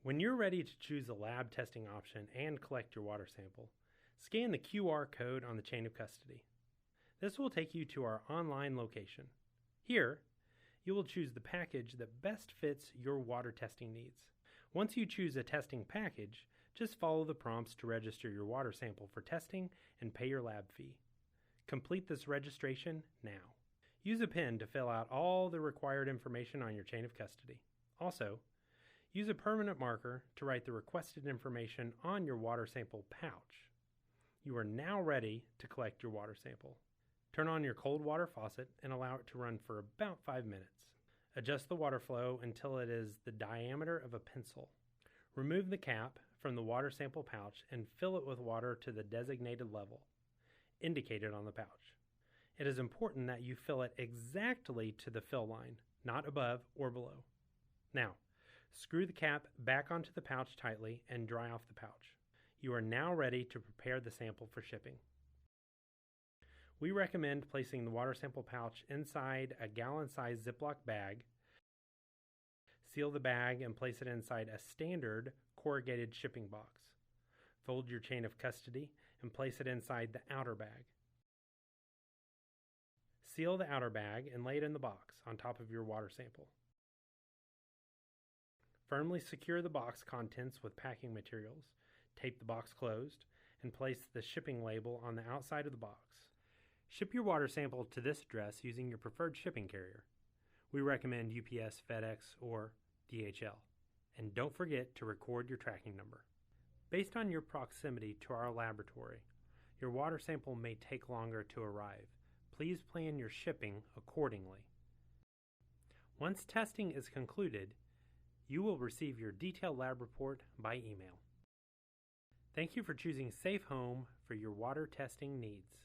When you're ready to choose a lab testing option and collect your water sample, scan the QR code on the chain of custody. This will take you to our online location. Here, you will choose the package that best fits your water testing needs. Once you choose a testing package, just follow the prompts to register your water sample for testing and pay your lab fee. Complete this registration now. Use a pen to fill out all the required information on your chain of custody. Also, use a permanent marker to write the requested information on your water sample pouch. You are now ready to collect your water sample. Turn on your cold water faucet and allow it to run for about 5 minutes. Adjust the water flow until it is the diameter of a pencil. Remove the cap from the water sample pouch and fill it with water to the designated level indicated on the pouch. It is important that you fill it exactly to the fill line, not above or below. Now, screw the cap back onto the pouch tightly and dry off the pouch. You are now ready to prepare the sample for shipping. We recommend placing the water sample pouch inside a gallon-sized Ziploc bag. Seal the bag and place it inside a standard corrugated shipping box. Fold your chain of custody and place it inside the outer bag. Seal the outer bag and lay it in the box on top of your water sample. Firmly secure the box contents with packing materials. Tape the box closed and place the shipping label on the outside of the box. Ship your water sample to this address using your preferred shipping carrier. We recommend UPS, FedEx, or DHL. And don't forget to record your tracking number. Based on your proximity to our laboratory, your water sample may take longer to arrive. Please plan your shipping accordingly. Once testing is concluded, you will receive your detailed lab report by email. Thank you for choosing Safe Home for your water testing needs.